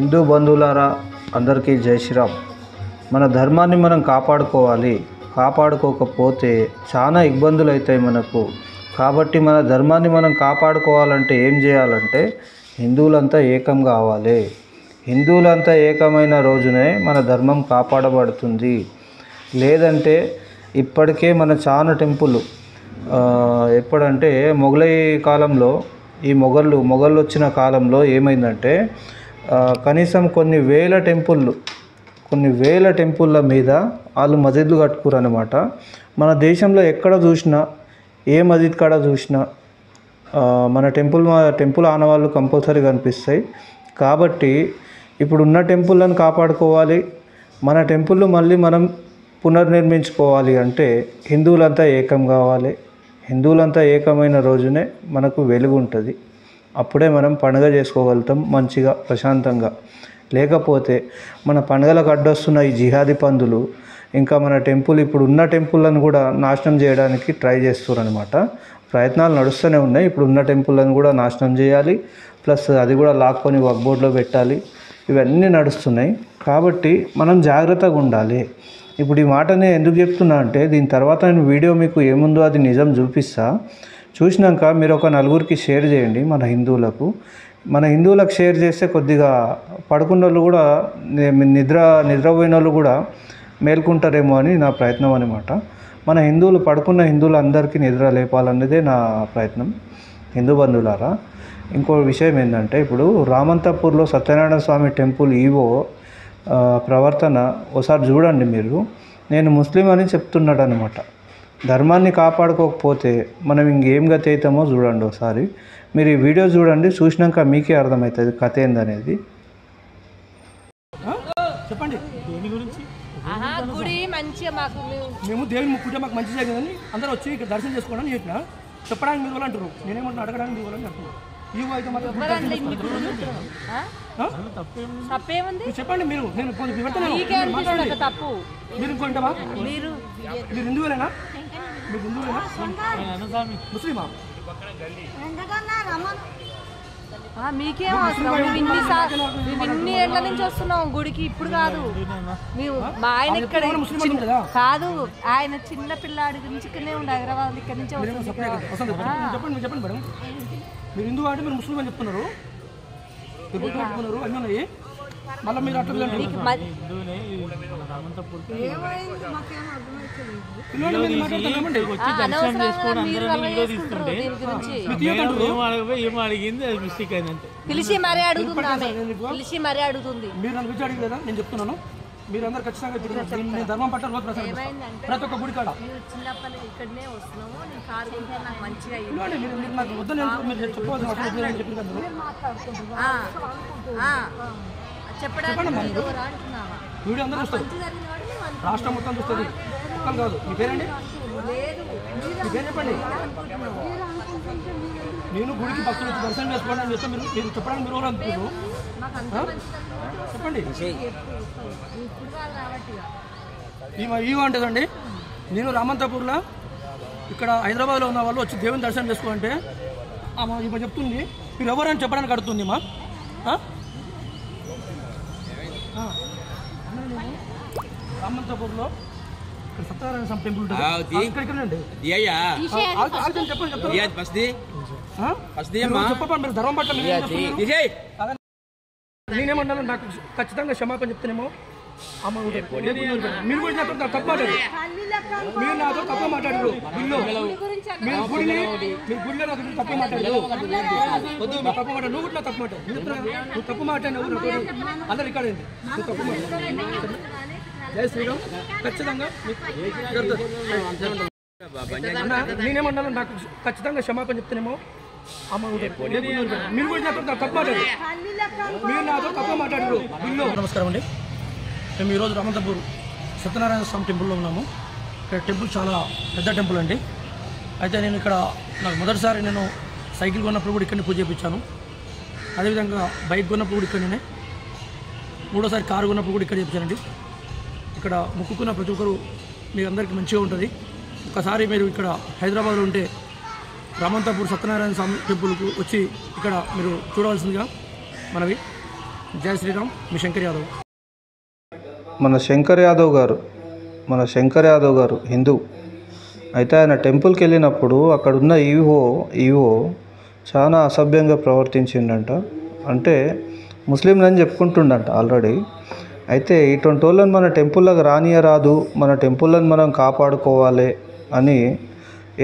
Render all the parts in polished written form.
హిందూ బంధువులారా అందరికీ జై శ్రీరామ్. మన ధర్మాన్ని మనం కాపాడుకోవాలి. కాపాడుకోకపోతే చాలా ఇబ్బందులు అవుతాయి మనకు. కాబట్టి మన ధర్మాన్ని మనం కాపాడుకోవాలంటే ఏం చేయాలంటే హిందువులంతా ఏకం కావాలి. హిందువులంతా ఏకమైన రోజునే మన ధర్మం కాపాడబడుతుంది. లేదంటే ఇప్పటికే మన చాలా టెంపుల్ ఎప్పుడంటే మొఘలై కాలంలో ఈ మొఘళ్ళు వచ్చిన కాలంలో ఏమైందంటే కనీసం కొన్ని వేల టెంపుల్ల మీద వాళ్ళు మసీదులు కట్టుకురు అనమాట. మన దేశంలో ఎక్కడ చూసినా ఏ మసీద్ కాడ చూసినా మన టెంపుల్ ఆనవాళ్ళు కంపల్సరీ కనిపిస్తాయి. కాబట్టి ఇప్పుడు ఉన్న టెంపుల్లను కాపాడుకోవాలి. మన టెంపుల్ మళ్ళీ మనం పునర్నిర్మించుకోవాలి అంటే హిందువులంతా ఏకం కావాలి. హిందువులంతా ఏకమైన రోజునే మనకు వెలుగు ఉంటుంది. అప్పుడే మనం పండుగ చేసుకోగలుగుతాం మంచిగా ప్రశాంతంగా. లేకపోతే మన పండుగలకు అడ్డొస్తున్న ఈ జిహాదీ పందులు ఇంకా మన ఇప్పుడు ఉన్న టెంపుల్లను కూడా నాశనం చేయడానికి ట్రై చేస్తున్నారు అనమాట. ప్రయత్నాలు నడుస్తూనే ఉన్నాయి. ఇప్పుడు ఉన్న టెంపుల్లను కూడా నాశనం చేయాలి, ప్లస్ అది కూడా లాక్కొని వక్ బోర్డులో పెట్టాలి. ఇవన్నీ నడుస్తున్నాయి. కాబట్టి మనం జాగ్రత్తగా ఉండాలి. ఇప్పుడు ఈ మాటనే ఎందుకు చెప్తున్నా అంటే దీని తర్వాత నేను వీడియో మీకు ఏముందో అది నిజం చూపిస్తా. చూసినాక మీరు ఒక నలుగురికి షేర్ చేయండి. మన హిందువులకు షేర్ చేస్తే కొద్దిగా పడుకున్న వాళ్ళు కూడా నిద్రపోయిన వాళ్ళు కూడా మేల్కుంటారేమో అని నా ప్రయత్నం అనమాట. మన పడుకున్న హిందువులందరికీ నిద్ర లేపాలన్నదే నా ప్రయత్నం. హిందూ బంధువులారా, ఇంకో విషయం ఏంటంటే ఇప్పుడు రామంతపూర్లో సత్యనారాయణ స్వామి టెంపుల్ ఈవో ప్రవర్తన ఒకసారి చూడండి మీరు. నేను ముస్లిం అని చెప్తున్నాడు అనమాట. ధర్మాన్ని కాపాడుకోకపోతే మనం ఇంకేం గతి అవుతామో చూడండి ఒకసారి. మీరు ఈ వీడియో చూడండి, చూసినాక మీకే అర్థమవుతుంది కథ ఏందనేది. చెప్పండి దేని గురించి? గుడి మంచిగా మేము దేవుని ముక్కుంటే మాకు మంచి జరిగిందని అందరూ వచ్చి ఇక్కడ దర్శనం చేసుకోవడానికి చెప్పిన చెప్పడానికి మీరు వాళ్ళు అంటారు. నేనేమంటున్నా అడగడానికి మీరు వాళ్ళని అంటున్నాను. ఇవి అయితే మాత్రం చెప్పండి. మీరు నేను కొంచెం తప్పు మీరు ఇంకోంటావా? మీరు హిందువులేనా? మీరు హిందువులేనా? ముస్లిమా? మీకేం అవసరం? ఇన్ని ఏళ్ల నుంచి వస్తున్నాం గుడికి, ఇప్పుడు కాదు. మేము మా ఆయన ఇక్కడ కాదు, ఆయన చిన్న పిల్లాడి నుంచి ఇక్కడనే ఉండే హైదరాబాద్ ఇక్కడ నుంచి. చెప్పండి మేడం, మీరు హిందూ అంటే మీరు ముస్లిం అని చెప్తున్నారు. అన్నీ ఉన్నాయి. మళ్ళీ మీరు అట్లా పిలిచి మరీ అడుగుతుంది. మీరు నన్ను విద్య అడిగలేదా? నేను చెప్తున్నాను. మీరు అందరు ఖచ్చితంగా ధర్మం పట్ల ప్రతి ఒక్క గుడి కాడ ఇక్కడనే వస్తున్నాము. నాకు వద్దని మీరు చెప్పవలసిన చెప్పిన వీడియో అందరూ చూస్తారు, రాష్ట్రం మొత్తం చూస్తుంది. మొత్తం కాదు. మీ పేరండి? మీ పేరు చెప్పండి. నేను గుడికి భక్తులు వచ్చి దర్శనం చేసుకోవడం అని చెప్తే మీరు చెప్పడానికి మీరు అనుకుంటున్నారు. చెప్పండి. ఈవో అంటేదండి, నేను రామంతపూర్లో ఇక్కడ హైదరాబాద్లో ఉన్న వాళ్ళు వచ్చి దేవుని దర్శనం చేసుకోవాలంటే ఈమె చెప్తుంది మీరు ఎవరని చెప్పడానికి అడుగుతుంది. మా రామంతపూర్లో ఇక్కడ సత్యనారాయణ స్వామి టెంపుల్ ఉంటుంది. చెప్పండి మీరు ధర్మం పట్ల నేనేమన్నాను? నాకు ఖచ్చితంగా క్షమాపణ చెప్తానేమో. మీరు కూడా తప్పు మాట్లాడారు. మీరు నాతో తప్పు మాట్లాడారు. గుడిలో మీరు గుడిలో నాకు తప్పు మాట్లాడారు. తప్పు మాట్లాడు. నువ్వు కూడా తప్పు మాట్లాడు. నువ్వు తప్పు మాట్లాడినావు. అందరు ఇక్కడ నువ్వు తప్పు మాట్లాడు. జై శ్రీరామ్. ఖచ్చితంగా నేనేమన్నాను? నాకు ఖచ్చితంగా క్షమాపణ చెప్తానేమో. మీరు కూడా తప్పు మాట్లాడారు. మీరు నాతో తప్పు మాట్లాడారు. గుడిలో. నమస్కారం అండి. మేము ఈరోజు రామంతపూర్ సత్యనారాయణ స్వామి టెంపుల్లో ఉన్నాము. ఇక్కడ టెంపుల్ చాలా పెద్ద టెంపుల్ అండి. అయితే నేను ఇక్కడ నాకు మొదటిసారి నేను సైకిల్ కొన్నప్పుడు కూడా ఇక్కడనే పూజ చేయించాను. అదేవిధంగా బైక్ కొన్నప్పుడు కూడా ఇక్కడనే, మూడోసారి కారు కొన్నప్పుడు కూడా ఇక్కడ చేయించానండి. ఇక్కడ మొక్కుకున్న ప్రతి ఒక్కరు మీ అందరికీ మంచిగా ఉంటుంది. ఒకసారి మీరు ఇక్కడ హైదరాబాద్లో ఉంటే రామంతపూర్ సత్యనారాయణ స్వామి టెంపుల్కు వచ్చి ఇక్కడ మీరు చూడవలసిందిగా మనవి. జై శ్రీరామ్. మీ శంకర్ యాదవ్. మన శంకర్ యాదవ్ గారు హిందూ అయితే ఆయన టెంపుల్కి వెళ్ళినప్పుడు అక్కడున్న ఈవో చాలా అసభ్యంగా ప్రవర్తించిండంట. అంటే ముస్లింలని చెప్పుకుంటుండంట ఆల్రెడీ. అయితే ఇటువంటి వాళ్ళని మన టెంపుల్లోకి రానియరాదు, మన టెంపుల్ని మనం కాపాడుకోవాలి అని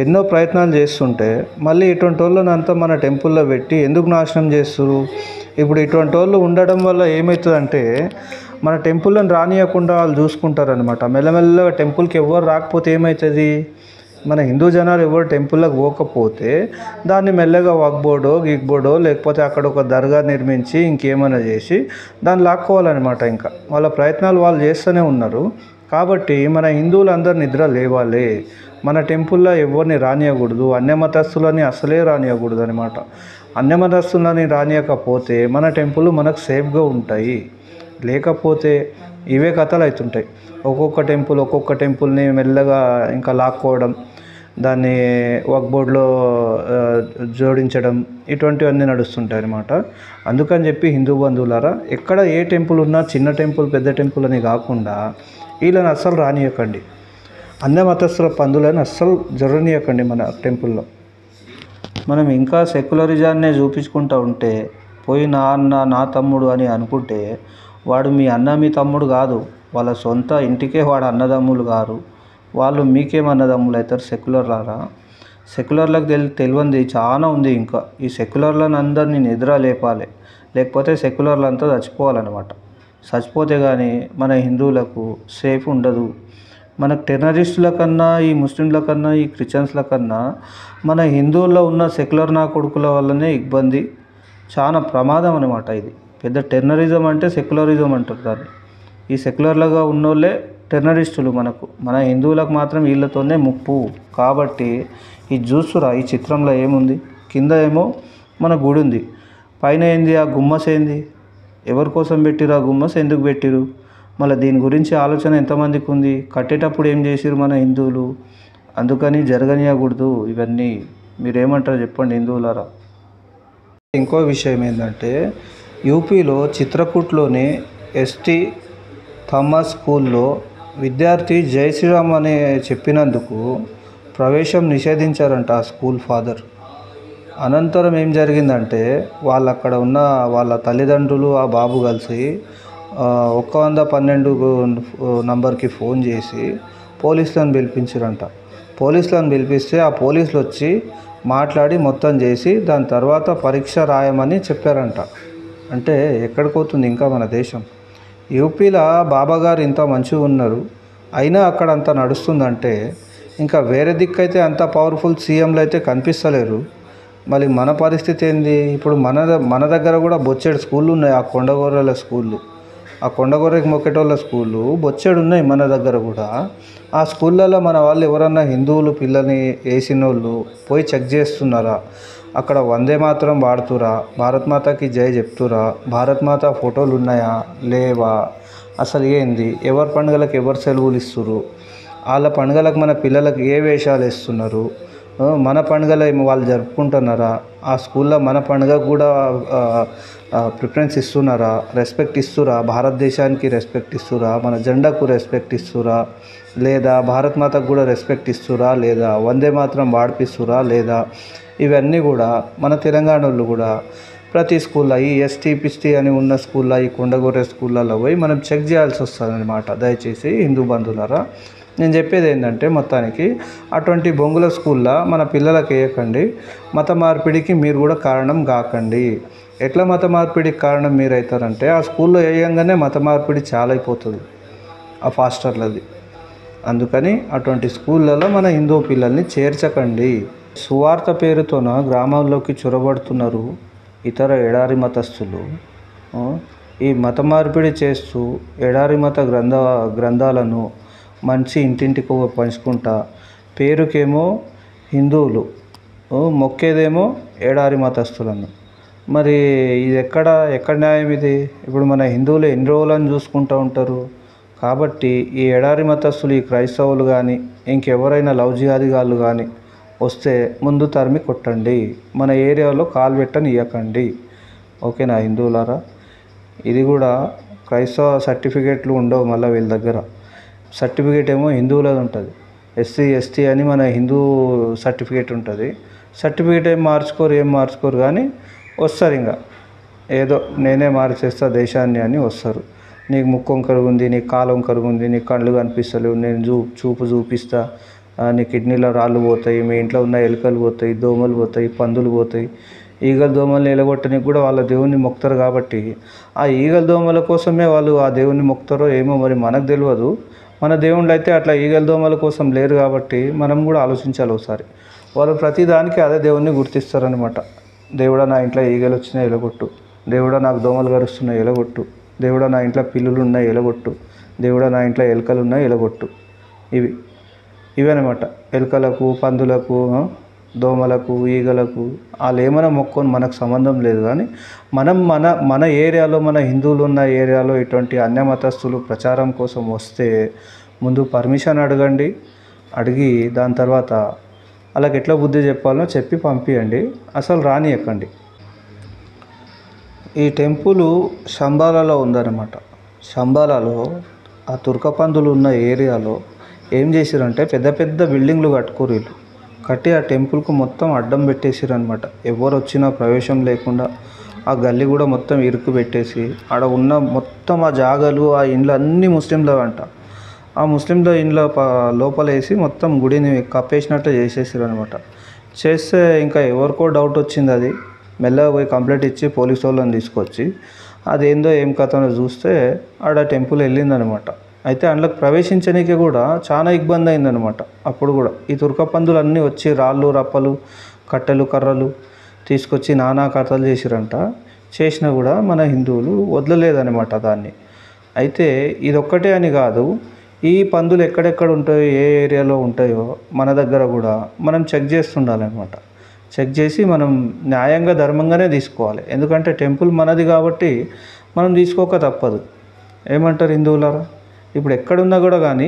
ఎన్నో ప్రయత్నాలు చేస్తుంటే మళ్ళీ ఇటువంటి వాళ్ళని అంతా మన టెంపుల్లో పెట్టి ఎందుకు నాశనం చేస్తారు? ఇప్పుడు ఇటువంటి వాళ్ళు ఉండడం వల్ల ఏమవుతుందంటే మన టెంపుల్ని రానియకుండా వాళ్ళు చూసుకుంటారనమాట. మెల్లమెల్లగా టెంపుల్కి ఎవరు రాకపోతే ఏమవుతుంది? మన హిందూ జనాలు ఎవరు టెంపుల్లోకి పోకపోతే దాన్ని మెల్లగా వక్బోర్డో గిక్బోర్డో లేకపోతే అక్కడ ఒక దర్గా నిర్మించి ఇంకేమైనా చేసి దాన్ని లాక్కోవాలన్నమాట. ఇంకా వాళ్ళ ప్రయత్నాలు వాళ్ళు చేస్తూనే ఉన్నారు. కాబట్టి మన హిందువులందరూ నిద్ర లేవాలి. మన టెంపుల్లో ఎవరిని రానియకూడదు, అన్యమతస్థులని అసలే రానియకూడదు అనమాట. అన్యమతస్థులని రానియకపోతే మన టెంపుల్ మనకు సేఫ్గా ఉంటాయి. లేకపోతే ఇవే కథలు అవుతుంటాయి. ఒక్కొక్క టెంపుల్ని మెల్లగా ఇంకా లాక్కోవడం, దాన్ని వక్ బోర్డ్లో జోడించడం, ఇటువంటివన్నీ నడుస్తుంటాయి అన్నమాట. అందుకని చెప్పి హిందూ బంధువులారా, ఎక్కడ ఏ టెంపుల్ ఉన్నా చిన్న టెంపుల్ పెద్ద టెంపుల్ అని కాకుండా వీళ్ళని అస్సలు రానియకండి. అన్య మతస్థుల పందులను అస్సలు జరగనీయకండి మన టెంపుల్లో. మనం ఇంకా సెక్యులరిజాన్నే చూపించుకుంటూ ఉంటే పోయి నా అన్న నా తమ్ముడు అని అనుకుంటే వాడు మీ అన్న మీ తమ్ముడు కాదు, వాళ్ళ సొంత ఇంటికే వాడు అన్నదమ్ములు గారు. వాళ్ళు మీకేం అన్నదమ్ములు అవుతారు సెక్యులర్లారా? సెక్యులర్లకు తెలియంది చాలా ఉంది. ఇంకా ఈ సెక్యులర్లను అందరినీ నిద్ర లేపాలి, లేకపోతే సెక్యులర్లంతా చచ్చిపోవాలన్నమాట. చచ్చిపోతే కానీ మన హిందువులకు సేఫ్ ఉండదు. మన టెర్రరిస్టుల కన్నా, ఈ ముస్లింల కన్నా, ఈ క్రిస్టియన్స్ల కన్నా మన హిందువుల్లో ఉన్న సెక్యులర్ నా కొడుకుల వల్లనే ఇబ్బంది, చాలా ప్రమాదం అనమాట. ఇది పెద్ద టెర్రరిజం అంటే సెక్యులరిజం అంటారు దాన్ని. ఈ సెక్యులర్లుగా ఉన్నోళ్ళే టెర్రరిస్టులు మనకు. మన హిందువులకు మాత్రం వీళ్ళతోనే ముప్పు. కాబట్టి ఇది చూస్తురా, ఈ చిత్రంలో ఏముంది? కింద ఏమో మన గుడి ఉంది, పైన ఏంది ఆ గుమ్మస్ ఏంది? ఎవరి కోసం పెట్టిరు ఆ గుమ్మస్? ఎందుకు పెట్టిరు? మళ్ళీ దీని గురించి ఆలోచన ఎంతమందికి ఉంది? కట్టేటప్పుడు ఏం చేసిరు మన హిందువులు? అందుకని జరగనీయకూడదు ఇవన్నీ. మీరేమంటారు చెప్పండి హిందువులారా? ఇంకో విషయం ఏంటంటే యూపీలో చిత్రకూట్లోని ఎస్టీ థామస్ స్కూల్లో విద్యార్థి జై శ్రీరామ్ అని చెప్పినందుకు ప్రవేశం నిషేధించారంట ఆ స్కూల్ ఫాదర్. అనంతరం ఏం జరిగిందంటే వాళ్ళు అక్కడ ఉన్న వాళ్ళ తల్లిదండ్రులు ఆ బాబు కలిసి 112 నంబర్కి ఫోన్ చేసి పోలీసులను పిలిపించారంట. పోలీసులను పిలిపిస్తే ఆ పోలీసులు వచ్చి మాట్లాడి మొత్తం చేసి దాని తర్వాత పరీక్ష రాయమని చెప్పారంట. అంటే ఎక్కడికి పోతుంది ఇంకా మన దేశం? యూపీలో బాబాగారు ఇంత మంచిగా ఉన్నారు, అయినా అక్కడ అంత నడుస్తుందంటే ఇంకా వేరే దిక్కైతే అంత పవర్ఫుల్ సీఎంలు అయితే కనిపిస్తలేరు. మళ్ళీ మన పరిస్థితి ఏంది? ఇప్పుడు మన దగ్గర కూడా బొచ్చేడు స్కూళ్ళు ఉన్నాయి. ఆ కొండగొర్రెల స్కూళ్ళు, ఆ కొండగొర్రెకి మొక్కేటోళ్ళ స్కూళ్ళు బొచ్చేడు ఉన్నాయి మన దగ్గర కూడా. ఆ స్కూళ్ళల్లో మన వాళ్ళు ఎవరన్నా హిందువులు పిల్లల్ని వేసిన వాళ్ళు పోయి చెక్ చేస్తున్నారా? అక్కడ వందే మాత్రం వాడుతురా? భారత్ మాతకి జై చెప్తురా? భారత్ మాత ఫోటోలు ఉన్నాయా లేవా? అసలు ఏంది? ఎవరి పండుగలకు ఎవరు సెలవులు ఇస్తున్నారు? వాళ్ళ పండుగలకు మన పిల్లలకు ఏ వేషాలు వేస్తున్నారు? మన పండుగలు వాళ్ళు జరుపుకుంటున్నారా? ఆ స్కూల్లో మన పండుగకు కూడా ప్రిఫరెన్స్ ఇస్తున్నారా? రెస్పెక్ట్ ఇస్తురా? భారతదేశానికి రెస్పెక్ట్ ఇస్తురా? మన జెండాకు రెస్పెక్ట్ ఇస్తురా లేదా? భారత్ మాతకు కూడా రెస్పెక్ట్ ఇస్తురా లేదా? వందే మాత్రం వాడిపిస్తురా లేదా? ఇవన్నీ కూడా మన తెలంగాణ వాళ్ళు కూడా ప్రతి స్కూల్లో ఈ ఎస్టీ పిస్టీ అని ఉన్న స్కూల్లో, ఈ కొండగొర్రె స్కూళ్ళల్లో పోయి మనం చెక్ చేయాల్సి వస్తుంది అనమాట. దయచేసి హిందూ బంధువులారా, నేను చెప్పేది ఏంటంటే మొత్తానికి అటువంటి బొంగుల స్కూల్లో మన పిల్లలకు వేయకండి. మత మార్పిడికి మీరు కూడా కారణం కాకండి. ఎట్లా మత మార్పిడికి కారణం మీరు అవుతారంటే ఆ స్కూల్లో వేయంగానే మత మార్పిడి చాలా అయిపోతుంది ఆ ఫాస్టర్లది. అందుకని అటువంటి స్కూళ్ళలో మన హిందూ పిల్లల్ని చేర్చకండి. సువార్త పేరుతోన గ్రామాల్లోకి చొరబడుతున్నారు ఇతర ఎడారి మతస్థులు. ఈ మత మార్పిడి చేస్తూ ఎడారి మత గ్రంథాలను మంచి ఇంటింటికి పంచుకుంటా పేరుకేమో హిందువులు, మొక్కేదేమో ఎడారి మతస్థులను. మరి ఇది ఎక్కడ న్యాయం ఇది? ఇప్పుడు మన హిందువులు ఎన్ని రోజులని చూసుకుంటూ ఉంటారు? కాబట్టి ఈ ఎడారి మతస్థులు, ఈ క్రైస్తవులు కానీ ఇంకెవరైనా లవ్ జిహాదీగాళ్ళు కానీ వస్తే ముందు తరిమి కొట్టండి. మన ఏరియాలో కాలు పెట్టనివ్వకండి. ఓకేనా హిందువులారా? ఇది కూడా క్రైస్తవ సర్టిఫికేట్లు ఉండవు. మళ్ళీ వీళ్ళ దగ్గర సర్టిఫికేట్ ఏమో హిందువులది ఉంటుంది, ఎస్సీ ఎస్టీ అని మన హిందూ సర్టిఫికేట్ ఉంటుంది. సర్టిఫికేట్ ఏం మార్చుకోరు కానీ వస్తారు. ఇంకా ఏదో నేనే మార్చేస్తా దేశాన్ని అని వస్తారు. నీకు ముక్కు వంకరగా ఉంది, నీకు కాలు వంకరగా ఉంది, నీకు కళ్ళు కనిపిస్తలేవు, నేను చూపు చూపిస్తా, నీ కిడ్నీలో రాళ్ళు పోతాయి, మీ ఇంట్లో ఉన్న ఎలుకలు పోతాయి, దోమలు పోతాయి, పందులు పోతాయి. ఈగల దోమల్ని ఎలగొట్టడానికి కూడా వాళ్ళ దేవుణ్ణి మొక్కుతారు. కాబట్టి ఆ ఈగల దోమల కోసమే వాళ్ళు ఆ దేవుణ్ణి మొక్కుతారో ఏమో మరి మనకు తెలియదు. మన దేవుళ్ళు అయితే అట్లా ఈగల దోమల కోసం లేరు. కాబట్టి మనం కూడా ఆలోచించాలి ఒకసారి. వాళ్ళు ప్రతిదానికి అదే దేవుణ్ణి గుర్తిస్తారనమాట. దేవుడా నా ఇంట్లో ఈగలు వచ్చినాయి ఎలగొట్టు, దేవుడా నాకు దోమలు గరుస్తున్నాయి ఎలగొట్టు, దేవుడా నా ఇంట్లో పిల్లులు ఉన్నాయి ఎలగొట్టు, దేవుడా నా ఇంట్లో ఎలుకలు ఉన్నాయి ఎలగొట్టు. ఇవన్నమాట. ఎలుకలకు, పందులకు, దోమలకు, ఈగలకు వాళ్ళు ఏమైనా మొక్కొని మనకు సంబంధం లేదు. కానీ మనం మన ఏరియాలో, మన హిందువులు ఉన్న ఏరియాలో ఇటువంటి అన్యమతస్థులు ప్రచారం కోసం వస్తే ముందు పర్మిషన్ అడగండి. అడిగి దాని తర్వాత వాళ్ళకి ఎట్లా బుద్ధి చెప్పాలో చెప్పి పంపించండి. అసలు రానియకండి. ఈ టెంపుల్ శంబాలలో ఉందన్నమాట. శంబాలలో ఆ తుర్కపందులు ఉన్న ఏరియాలో ఏం చేసిరంటే పెద్ద పెద్ద బిల్డింగ్లు కట్టుకోరు. వీళ్ళు కట్టి ఆ టెంపుల్కు మొత్తం అడ్డం పెట్టేసారు అనమాట. ఎవరు వచ్చినా ప్రవేశం లేకుండా ఆ గల్లీ కూడా మొత్తం ఇరుకు పెట్టేసి ఆడ ఉన్న మొత్తం ఆ జాగాలు, ఆ ఇండ్లు అన్నీ ముస్లింలు అంట. ఆ ముస్లింల ఇండ్ల లోపల వేసి మొత్తం గుడిని కప్పేసినట్టు చేసేసారు అనమాట. చేస్తే ఇంకా ఎవరికో డౌట్ వచ్చింది. అది మెల్లగా పోయి కంప్లైంట్ ఇచ్చి పోలీసు వాళ్ళని తీసుకొచ్చి అదేందో ఏం కథనో చూస్తే ఆడ టెంపుల్ వెళ్ళిందనమాట. అయితే అందులోకి ప్రవేశించడానికి కూడా చాలా ఇబ్బంది అయిందనమాట. అప్పుడు కూడా ఈ తుర్కపందులు అన్నీ వచ్చి రాళ్ళు, రప్పలు, కట్టెలు, కర్రలు తీసుకొచ్చి నానా కథలు చేసిరంట. చేసినా కూడా మన హిందువులు వదలలేదనమాట దాన్ని. అయితే ఇదొక్కటే అని కాదు, ఈ పందులు ఎక్కడెక్కడ ఉంటాయో, ఏ ఏరియాలో ఉంటాయో మన దగ్గర కూడా మనం చెక్ చేస్తుండాలన్నమాట. చెక్ చేసి మనం న్యాయంగా, ధర్మంగానే తీసుకోవాలి. ఎందుకంటే టెంపుల్ మనది కాబట్టి మనం తీసుకోక తప్పదు. ఏమంటారు హిందువులారా? ఇప్పుడు ఎక్కడున్నా కూడా కానీ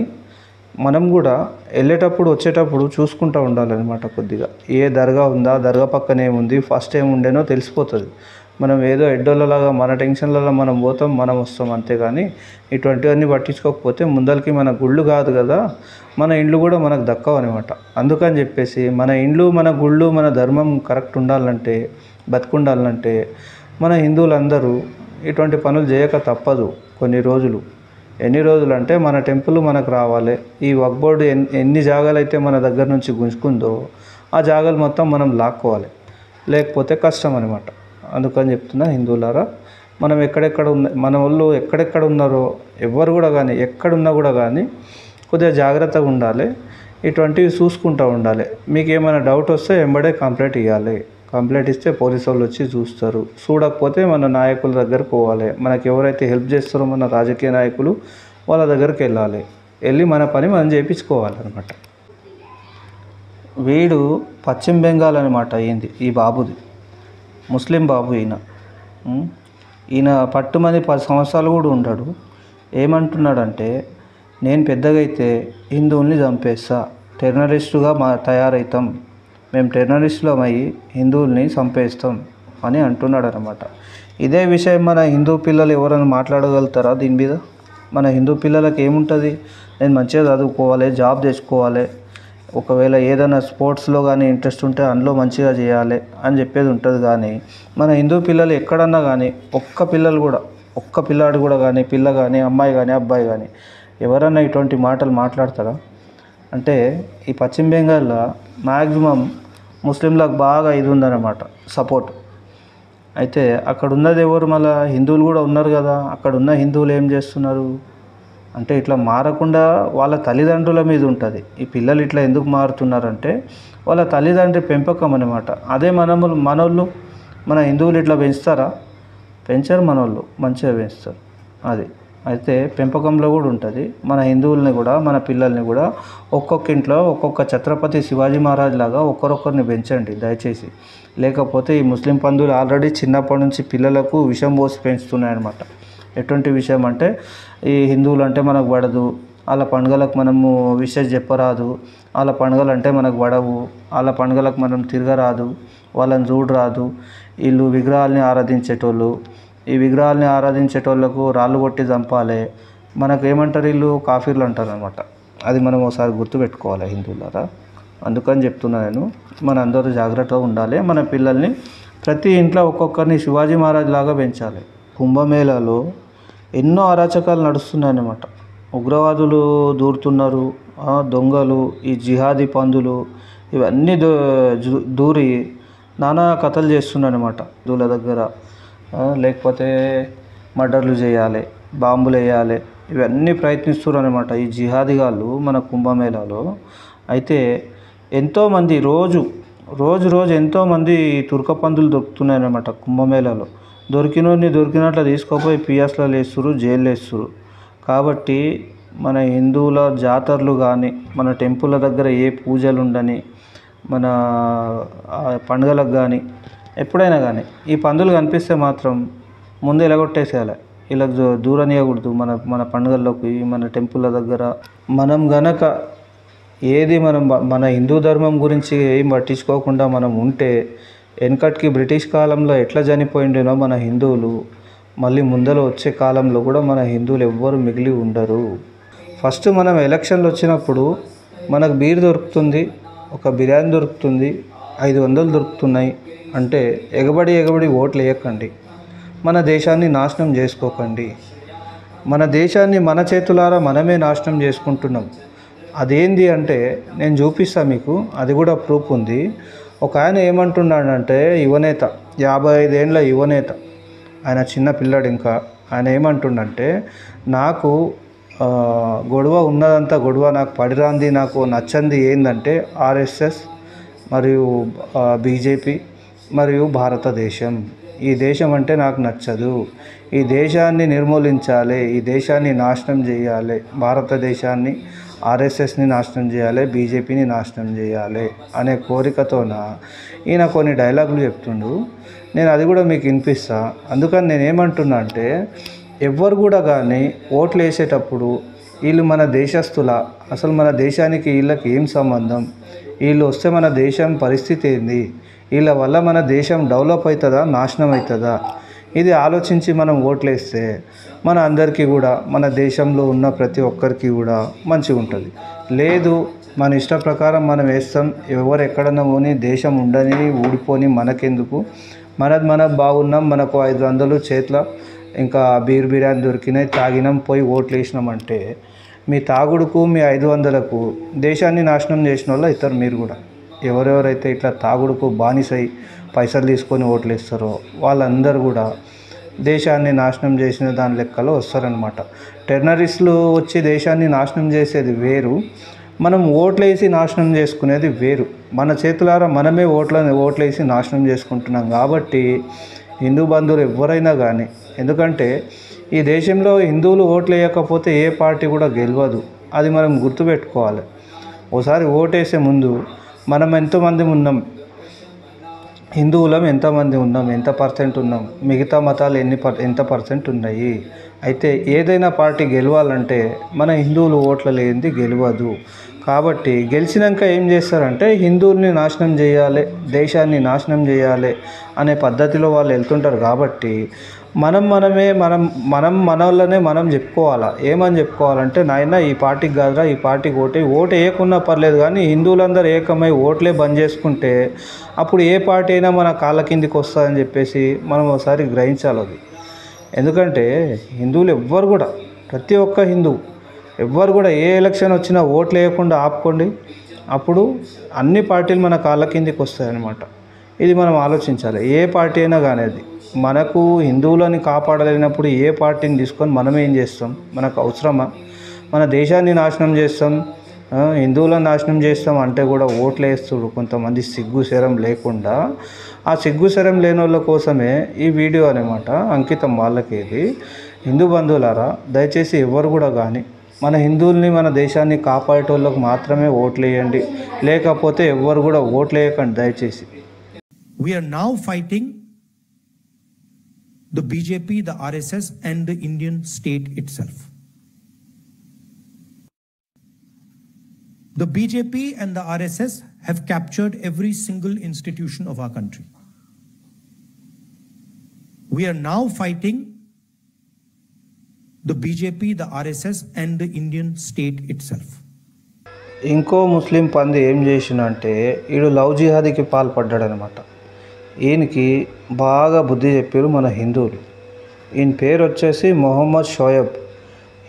మనం కూడా వెళ్ళేటప్పుడు వచ్చేటప్పుడు చూసుకుంటూ ఉండాలన్నమాట. కొద్దిగా ఏ దర్గా ఉందా, దర్గా పక్కన ఏముంది, ఫస్ట్ ఏముండేనో తెలిసిపోతుంది. మనం ఏదో ఎడ్డోళ్ళలాగా మన టెన్షన్లలో మనం పోతాం, మనం వస్తాం. అంతేగాని ఇటువంటివన్నీ పట్టించుకోకపోతే ముందరికి మన గుళ్ళు కాదు కదా, మన ఇండ్లు కూడా మనకు దక్కవు అనమాట. అందుకని చెప్పేసి మన ఇండ్లు, మన గుళ్ళు, మన ధర్మం కరెక్ట్ ఉండాలంటే, బతుకుండాలంటే మన హిందువులందరూ ఇటువంటి పనులు చేయక తప్పదు కొన్ని రోజులు. ఎన్ని రోజులు అంటే మన టెంపుల్ మనకు రావాలి. ఈ వక్ఫ్ బోర్డు ఎన్ని జాగాలు అయితే మన దగ్గర నుంచి గుంజుకుందో ఆ జాగాలు మొత్తం మనం లాక్కోవాలి, లేకపోతే కష్టం అనమాట. అందుకని చెప్తున్నా హిందువులారా, మనం ఎక్కడెక్కడ మన వాళ్ళు ఎక్కడెక్కడ ఉన్నారో ఎవరు కూడా కానీ ఎక్కడున్నా కూడా కానీ కొద్దిగా జాగ్రత్తగా ఉండాలి. ఇటువంటివి చూసుకుంటూ ఉండాలి. మీకు ఏమైనా డౌట్ వస్తే వెంబడే కంప్లైంట్ ఇవ్వాలి. కంప్లైంట్ ఇస్తే పోలీసు వాళ్ళు వచ్చి చూస్తారు. చూడకపోతే మన నాయకుల దగ్గరకు పోవాలి. మనకు ఎవరైతే హెల్ప్ చేస్తారో మన రాజకీయ నాయకులు, వాళ్ళ దగ్గరికి వెళ్ళి మన పని మనం చేయించుకోవాలన్నమాట. వీడు పశ్చిమ బెంగాల్ అనమాట అయ్యింది ఈ బాబుది. ముస్లిం బాబు ఈయన పట్టుమని 10 సంవత్సరాలు కూడా ఉంటాడు. ఏమంటున్నాడంటే, నేను పెద్దగా అయితే హిందువుల్ని చంపేస్తా, టెర్రరిస్టుగా తయారవుతాం, మేము టెర్రరిస్టులమై హిందువుల్ని చంపేస్తాం అని అంటున్నాడు అనమాట. ఇదే విషయం మన హిందూ పిల్లలు ఎవరైనా మాట్లాడగలుగుతారా దీని మీద? మన హిందూ పిల్లలకి ఏముంటుంది? నేను మంచిగా చదువుకోవాలి, జాబ్ తెచ్చుకోవాలి, ఒకవేళ ఏదైనా స్పోర్ట్స్లో కానీ ఇంట్రెస్ట్ ఉంటే అందులో మంచిగా చేయాలి అని చెప్పేది ఉంటుంది. కానీ మన హిందూ పిల్లలు ఎక్కడన్నా కానీ ఒక్క పిల్లాడు కూడా కానీ, పిల్ల కానీ, అమ్మాయి కానీ, అబ్బాయి కానీ ఎవరన్నా ఇటువంటి మాటలు మాట్లాడతారా? అంటే ఈ పశ్చిమ బెంగాల్లో మ్యాక్సిమం ముస్లింలకు బాగా ఇది ఉందన్నమాట, సపోర్ట్. అయితే అక్కడ ఉన్నది ఎవరు? మళ్ళీ హిందువులు కూడా ఉన్నారు కదా. అక్కడ ఉన్న హిందువులు ఏం చేస్తున్నారు అంటే, ఇట్లా మారకుండా వాళ్ళ తల్లిదండ్రుల మీద ఉంటుంది. ఈ పిల్లలు ఇట్లా ఎందుకు మారుతున్నారంటే వాళ్ళ తల్లిదండ్రి పెంపకం అనమాట. అదే మనోళ్ళు మన హిందువులు ఇట్లా పెంచుతారా? పెంచరు. మనోళ్ళు మంచిగా పెంచుతారు. అది అయితే పెంపకంలో కూడా ఉంటుంది. మన హిందువుల్ని కూడా, మన పిల్లల్ని కూడా ఒక్కొక్క ఇంట్లో ఒక్కొక్క ఛత్రపతి శివాజీ మహారాజ్ లాగా ఒక్కరొక్కరిని పెంచండి దయచేసి. లేకపోతే ఈ ముస్లిం పందులు ఆల్రెడీ చిన్నప్పటి నుంచి పిల్లలకు విషం పోసి పెంచుతున్నాయన్నమాట. ఎటువంటి విషయం అంటే, ఈ హిందువులు అంటే మనకు పడదు, వాళ్ళ పండుగలకు మనము విషెస్ చెప్పరాదు, వాళ్ళ పండుగలు అంటే మనకు పడవు, వాళ్ళ పండుగలకు మనం తిరగరాదు, వాళ్ళని చూడరాదు, వీళ్ళు విగ్రహాలని ఆరాధించేటోళ్ళు, ఈ విగ్రహాలని ఆరాధించేటోళ్ళకు రాళ్ళు కొట్టి చంపాలి, మనకు ఏమంటారు వీళ్ళు కాఫీర్లు అంటారు అనమాట. అది మనం ఒకసారి గుర్తుపెట్టుకోవాలి హిందువులారా. అందుకని చెప్తున్నా నేను, మన అందరూ జాగ్రత్తగా ఉండాలి. మన పిల్లల్ని ప్రతి ఇంట్లో ఒక్కొక్కరిని శివాజీ మహారాజ్ లాగా పెంచాలి. కుంభమేళాలో ఎన్నో అరాచకాలు నడుస్తున్నాయన్నమాట. ఉగ్రవాదులు దూరుతున్నారు, దొంగలు, ఈ జిహాదీ పందులు ఇవన్నీ దూరి నానా కథలు చేస్తున్నారన్నమాట. దూల దగ్గర లేకపోతే మర్డర్లు చేయాలి, బాంబులు వేయాలి, ఇవన్నీ ప్రయత్నిస్తున్నారు అనమాట ఈ జిహాదీ గాళ్ళు మన కుంభమేళాలో. అయితే ఎంతోమంది రోజు ఎంతోమంది తుర్క పందులు దొరుకుతున్నాయన్నమాట కుంభమేళాలో. దొరికినట్లు తీసుకుపోయి పిఎస్లలో వేస్తురు, జైల్లో వేస్తురు. కాబట్టి మన హిందువుల జాతరలు కానీ, మన టెంపుల్ల దగ్గర ఏ పూజలు ఉండని, మన పండుగలకు కానీ ఎప్పుడైనా కానీ ఈ పందులు కనిపిస్తే మాత్రం ముందు ఎలగొట్టేసేయాలి. ఇలా దూరనీయకూడదు మన పండుగల్లోకి, మన టెంపుల్ల దగ్గర. మనం గనక మన హిందూ ధర్మం గురించి ఏం పట్టించుకోకుండా మనం ఉంటే, వెనకటికి బ్రిటిష్ కాలంలో ఎట్లా చనిపోయిండేనో మన హిందువులు, మళ్ళీ ముందర వచ్చే కాలంలో కూడా మన హిందువులు ఎవ్వరు మిగిలి ఉండరు. ఫస్ట్ మనం ఎలక్షన్లు వచ్చినప్పుడు మనకు బీర్ దొరుకుతుంది, ఒక బిర్యానీ దొరుకుతుంది, 500 దొరుకుతున్నాయి అంటే ఎగబడి ఓట్లు వేయకండి. మన దేశాన్ని నాశనం చేసుకోకండి. మన దేశాన్ని మన చేతులారా మనమే నాశనం చేసుకుంటున్నాం. అదేంది అంటే నేను చూపిస్తా మీకు, అది కూడా ప్రూఫ్ ఉంది. ఒక ఆయన ఏమంటున్నాడంటే, యువనేత, 55 ఏండ్ల యువనేత, ఆయన చిన్న పిల్లాడు ఇంకా. ఆయన ఏమంటుండంటే, నాకు గొడవ ఉన్నదంతా గొడవ, నాకు పడిరాంది, నాకు నచ్చంది ఏంటంటే ఆర్ఎస్ఎస్ మరియు బీజేపీ మరియు భారతదేశం. ఈ దేశం అంటే నాకు నచ్చదు. ఈ దేశాన్ని నిర్మూలించాలి, ఈ దేశాన్ని నాశనం చేయాలి, భారతదేశాన్ని, ఆర్ఎస్ఎస్ని నాశనం చేయాలి, బీజేపీని నాశనం చేయాలి అనే కోరికతోన ఈయన కొన్ని డైలాగులు చెప్తుండు. నేను అది కూడా మీకు వినిపిస్తా. అందుకని నేను ఏమంటున్నా అంటే, ఎవ్వరు కూడా కానీ ఓట్లు వేసేటప్పుడు వీళ్ళు మన దేశస్తుల, అసలు మన దేశానికి వీళ్ళకి ఏం సంబంధం, వీళ్ళు వస్తే మన దేశం పరిస్థితి ఏంది, వీళ్ళ వల్ల మన దేశం డెవలప్ అవుతుందా నాశనం అవుతుందా, ఇది ఆలోచించి మనం ఓట్లు వేస్తే మన అందరికీ కూడా, మన దేశంలో ఉన్న ప్రతి ఒక్కరికి కూడా మంచిగా ఉంటుంది. లేదు మన ఇష్ట ప్రకారం మనం వేస్తాం, ఎవరు ఎక్కడన్నా పోని, దేశం ఉండని ఊడిపోని, మనకెందుకు, మనకు బాగున్నాం, మనకు 500 చేతిలో ఇంకా బిర్యానీ దొరికినాయి, తాగినాం, పోయి ఓట్లు వేసినామంటే మీ తాగుడుకు, మీ 500కు దేశాన్ని నాశనం చేసిన వాళ్ళు అవుతారు మీరు కూడా. ఎవరెవరైతే ఇట్లా తాగుడుకు బానిసై పైసలు తీసుకొని ఓట్లు వేస్తారో వాళ్ళందరూ కూడా దేశాన్ని నాశనం చేసిన దాని లెక్కలో వస్తారనమాట. టెర్రరిస్టులు వచ్చి దేశాన్ని నాశనం చేసేది వేరు, మనం ఓట్లేసి నాశనం చేసుకునేది వేరు. మన చేతులారా మనమే ఓట్లేసి నాశనం చేసుకుంటున్నాం. కాబట్టి హిందూ బంధువులు ఎవరైనా కానీ, ఎందుకంటే ఈ దేశంలో హిందువులు ఓట్లు వేయకపోతే ఏ పార్టీ కూడా గెలవదు, అది మనం గుర్తుపెట్టుకోవాలి. ఓసారి ఓటేసే ముందు మనం ఎంతమంది ఉన్నాం, హిందువులం ఎంతమంది ఉన్నాం, ఎంత పర్సెంట్ ఉన్నాం, మిగతా మతాలు ఎంత పర్సెంట్ ఉన్నాయి. అయితే ఏదైనా పార్టీ గెలవాలంటే మన హిందువులు ఓట్ల లేనిది గెలవదు. కాబట్టి గెలిచినాక ఏం చేస్తారంటే హిందువుల్ని నాశనం చేయాలి, దేశాన్ని నాశనం చేయాలి అనే పద్ధతిలో వాళ్ళు వెళ్తుంటారు. కాబట్టి మన వాళ్ళనే మనం చెప్పుకోవాలా. ఏమని చెప్పుకోవాలంటే, నాయన ఈ పార్టీకి కాదురా, ఈ పార్టీకి ఓటు వేయకున్నా పర్లేదు, కానీ హిందువులందరూ ఏకమై ఓట్లే బంద్ చేసుకుంటే అప్పుడు ఏ పార్టీ అయినా మన కాళ్ళ కిందికి వస్తుందని చెప్పేసి మనం ఒకసారి గ్రహించాలి అది. ఎందుకంటే హిందువులు ఎవ్వరు కూడా, ప్రతి ఒక్క హిందువు ఎవ్వరు కూడా ఏ ఎలక్షన్ వచ్చినా ఓట్లు వేయకుండా ఆపుకోండి, అప్పుడు అన్ని పార్టీలు మన కాళ్ళ కిందికి వస్తాయన్నమాట. ఇది మనం ఆలోచించాలి. ఏ పార్టీ అయినా కానీ అది మనకు హిందువులని కాపాడలేనప్పుడు ఏ పార్టీని తీసుకొని మనం ఏం చేస్తాం, మనకు అవసరమా? మన దేశాన్ని నాశనం చేస్తాం, హిందువులను నాశనం చేస్తాం అంటే కూడా ఓట్లు వేస్తుడు కొంతమంది సిగ్గు శరం లేకుండా. ఆ సిగ్గు శరం లేని వాళ్ళ కోసమే ఈ వీడియో అనమాట, అంకితం వాళ్ళకి. ఇది హిందూ బంధువులారా, దయచేసి ఎవరు కూడా కానీ మన హిందువుల్ని, మన దేశాన్ని కాపాడేటోళ్ళకు మాత్రమే ఓట్లు వేయండి, లేకపోతే ఎవ్వరు కూడా ఓట్లు వేయకండి దయచేసి. We are now fighting the BJP, the RSS and the Indian state itself. The BJP and the RSS have captured every single institution of our country. We are now fighting the BJP, the RSS, and the Indian state itself. ఇంకో ముస్లిం పంది ఏం చేసిందంటే వీడు love జిహాదీకి పాల్పడ్డాడనమాట. ఈయనకి బాగా బుద్ధి చెప్పారు మన హిందువులు. ఈయన పేరు వచ్చేసి మొహమ్మద్ షోయబ్.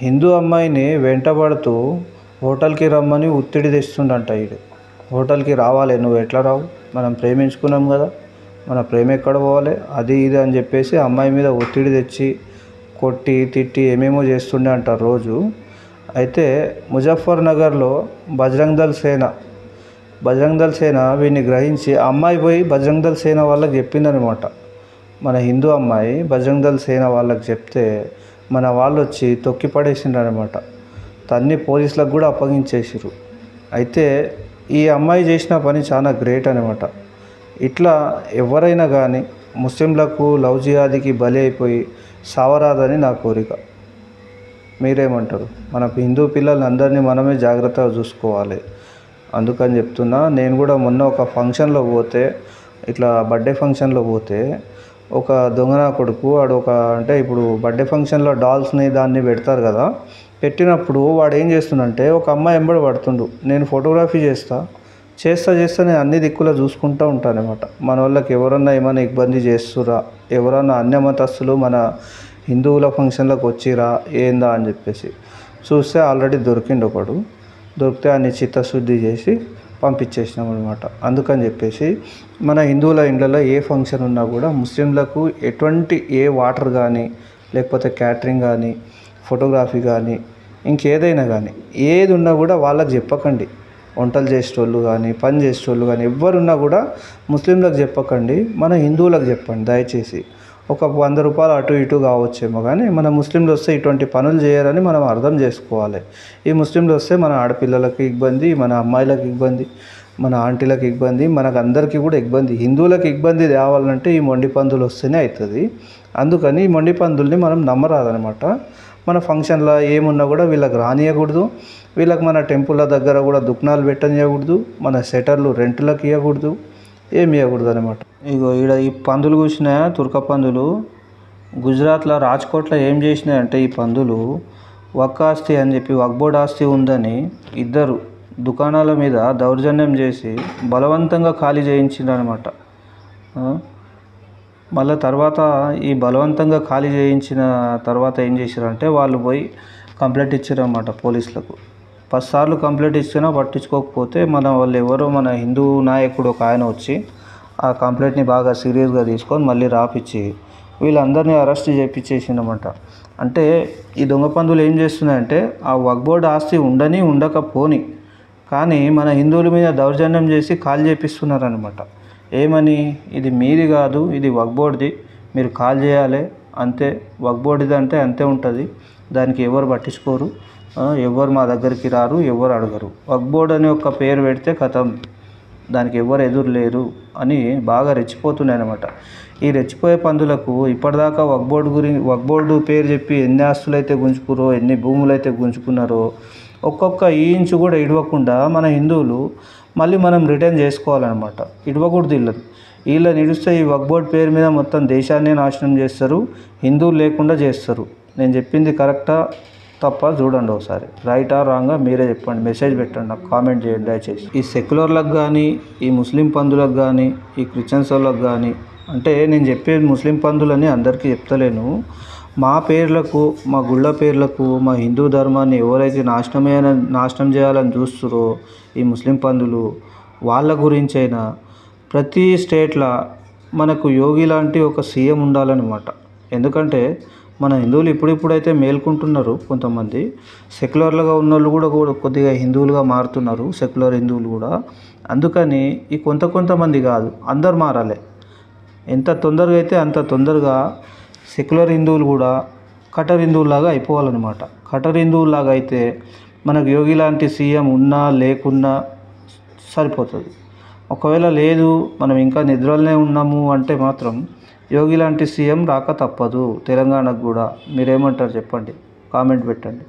హిందూ అమ్మాయిని వెంటబడుతూ హోటల్కి రమ్మని ఒత్తిడి తెస్తుండంట. వీడు హోటల్కి రావాలి, నువ్వు ఎట్లా రావు, మనం ప్రేమించుకున్నాం కదా, మన ప్రేమ ఎక్కడ పోవాలి, అది ఇది అని చెప్పేసి అమ్మాయి మీద ఒత్తిడి తెచ్చి కొట్టి తిట్టి ఏమేమో చేస్తుండే అంటారు రోజు. అయితే ముజఫర్ నగర్లో బజరంగ్ దళ్ సేన వీడిని గ్రహించి అమ్మాయి పోయి బజరంగ్ దళ్ సేన వాళ్ళకి చెప్పిందనమాట. మన హిందూ అమ్మాయి బజరంగ్ దళ్ సేన వాళ్ళకి చెప్తే మన వాళ్ళు వచ్చి తొక్కి పడేసిండ్రనమాట. తన్ని పోలీసులకు కూడా అప్పగించేసిరు. అయితే ఈ అమ్మాయి చేసిన పని చాలా గ్రేట్ అనమాట. ఇట్లా ఎవరైనా కానీ ముస్లింలకు లవ్ జిహాదీకి బలి అయిపోయి సావరాదని నా కోరిక. మీరేమంటారు? మన హిందూ పిల్లల్ని అందరినీ మనమే జాగ్రత్తగా చూసుకోవాలి. అందుకని చెప్తున్నా. నేను కూడా మొన్న ఒక ఫంక్షన్లో పోతే, ఇట్లా బర్త్డే ఫంక్షన్లో పోతే ఒక దొంగనా కొడుకు వాడు అంటే ఇప్పుడు బర్త్డే ఫంక్షన్లో డాల్స్ని దాన్ని పెడతారు కదా, పెట్టినప్పుడు వాడు ఏం చేస్తుండంటే ఒక అమ్మాయి ఎంబడి పడుతుండు. నేను ఫోటోగ్రఫీ చేస్తా నేను అన్ని దిక్కులా చూసుకుంటూ ఉంటానన్నమాట. మన వాళ్ళకి ఎవరన్నా ఏమైనా ఇబ్బంది చేస్తురా, ఎవరన్నా అన్యమతస్తులు మన హిందువుల ఫంక్షన్లకు వచ్చిరా ఏందా అని చెప్పేసి చూస్తే ఆల్రెడీ దొరికిండు ఒకడు. దొరికితే అన్ని చిత్తశుద్ధి చేసి పంపించేసినాం అనమాట. అందుకని చెప్పేసి మన హిందువుల ఇండ్లలో ఏ ఫంక్షన్ ఉన్నా కూడా ముస్లింలకు ఎటువంటి ఏ వాటర్ కానీ లేకపోతే క్యాటరింగ్ కానీ ఫోటోగ్రఫీ కానీ ఇంకేదైనా కానీ ఏది ఉన్నా కూడా వాళ్ళకి చెప్పకండి. వంటలు చేసేటోళ్ళు కానీ పని చేసేటోళ్ళు కానీ ఎవరున్నా కూడా ముస్లింలకు చెప్పకండి, మన హిందువులకు చెప్పండి దయచేసి. ఒక 100 రూపాయలు అటు ఇటు కావచ్చేమో కానీ మన ముస్లింలు వస్తే ఇటువంటి పనులు చేయరని మనం అర్థం చేసుకోవాలి. ఈ ముస్లింలు వస్తే మన ఆడపిల్లలకి ఇబ్బంది, మన అమ్మాయిలకు ఇబ్బంది, మన ఆంటీలకు ఇబ్బంది, మనకు అందరికీ కూడా ఇబ్బంది. హిందువులకు ఇబ్బంది తేవాలంటే ఈ మొండి పందులు వస్తేనే అవుతుంది. అందుకని ఈ మొండి పందుల్ని మనం నమ్మరాదనమాట. మన ఫంక్షన్లో ఏమున్నా కూడా వీళ్ళకి రానియకూడదు. వీళ్ళకి మన టెంపుల్ల దగ్గర కూడా దుకాణాలు పెట్టనియకూడదు. మన సెటర్లు రెంట్లకు ఇవ్వకూడదు, ఏమి ఇవ్వకూడదు అనమాట. ఇగో ఈడ ఈ పందులు కూర్చున్నాయా, తుర్క పందులు. గుజరాత్లో రాజ్కోట్లో ఏం చేసినాయంటే ఈ పందులు వక్ ఆస్తి అని చెప్పి వక్బోర్డ్ ఆస్తి ఉందని ఇద్దరు దుకాణాల మీద దౌర్జన్యం చేసి బలవంతంగా ఖాళీ చేయించిందనమాట. మళ్ళీ తర్వాత ఈ బలవంతంగా ఖాళీ చేయించిన తర్వాత ఏం చేశారంటే వాళ్ళు పోయి కంప్లైంట్ ఇచ్చారన్నమాట పోలీసులకు. 10 సార్లు కంప్లైంట్ ఇచ్చినా పట్టించుకోకపోతే వాళ్ళు ఎవరో మన హిందూ నాయకుడు ఒక ఆయన వచ్చి ఆ కంప్లైంట్ని బాగా సీరియస్గా తీసుకొని మళ్ళీ రాపిచ్చి వీళ్ళందరినీ అరెస్ట్ చేయించేసిందన్నమాట. అంటే ఈ దొంగ పందులు ఏం చేస్తున్నాయంటే ఆ వక్ఫ్ బోర్డ్ ఆస్తి ఉండకపోని కానీ మన హిందువుల మీద దౌర్జన్యం చేసి కాల్ చేపిస్తున్నారనమాట. ఏమని, ఇది మీది కాదు, ఇది వక్ఫ్ బోర్డ్ది, మీరు కాల్ చేయాలి అంతే. వక్ఫ్ బోర్డ్ది అంటే అంతే ఉంటుంది, దానికి ఎవరు పట్టించుకోరు, ఎవరు మా దగ్గరికి రారు, ఎవరు అడగరు. వక్ఫ్ బోర్డ్ అని ఒక పేరు పెడితే కథం, దానికి ఎవరు ఎదురు లేరు అని బాగా రెచ్చిపోతున్నాయి అనమాట. ఈ రెచ్చిపోయే పందులకు ఇప్పటిదాకా వక్ఫ్ బోర్డు పేరు చెప్పి ఎన్ని ఆస్తులు అయితే గుంజుకురో, ఎన్ని భూములు అయితే గుంజుకున్నారో ఒక్కొక్క ఇంచు కూడా ఇడవకుండా మన హిందువులు మళ్ళీ మనం రిటర్న్ చేసుకోవాలన్నమాట. ఇడవకూడదు వీళ్ళని ఇడిస్తే ఈ వక్ఫ్ బోర్డ్ పేరు మీద మొత్తం దేశాన్ని నాశనం చేస్తారు, హిందువులు లేకుండా చేస్తారు. నేను చెప్పింది కరెక్టా తప్ప చూడండి ఒకసారి, రైటా రాంగా మీరే చెప్పండి, మెసేజ్ పెట్టండి, నాకు కామెంట్ చేయండి దయచేసి. ఈ సెక్యులర్లకు కానీ ఈ ముస్లిం పందులకు కానీ ఈ క్రిస్టియన్స్ వాళ్ళకు కానీ, అంటే నేను చెప్పేది ముస్లిం పందులని అందరికీ చెప్తలేను, మా పేర్లకు మా గుళ్ళ పేర్లకు మా హిందూ ధర్మాన్ని ఎవరైతే నాశనం చేయాలని చూస్తారో ఈ ముస్లిం పందులు, వాళ్ళ గురించైనా ప్రతి స్టేట్లో మనకు యోగి లాంటి ఒక సీఎం ఉండాలన్నమాట. ఎందుకంటే మన హిందువులు ఇప్పుడిప్పుడైతే మేల్కుంటున్నారు, కొంతమంది సెక్యులర్లుగా ఉన్న వాళ్ళు కూడా కొద్దిగా హిందువులుగా మారుతున్నారు, సెక్యులర్ హిందువులు కూడా. అందుకని ఈ కొంతమంది కాదు, అందరు మారాలి. ఎంత తొందరగా అయితే అంత తొందరగా సెక్యులర్ హిందువులు కూడా కటర్ హిందువులాగా అయిపోవాలన్నమాట. కటర్ హిందువులాగా అయితే మనకు యోగి లాంటి సీఎం ఉన్నా లేకున్నా సరిపోతుంది. ఒకవేళ లేదు మనం ఇంకా నిద్రలోనే ఉన్నాము అంటే మాత్రం యోగి లాంటి సీఎం రాక తప్పదు తెలంగాణకు కూడా. మీరేమంటారు చెప్పండి, కామెంట్ పెట్టండి.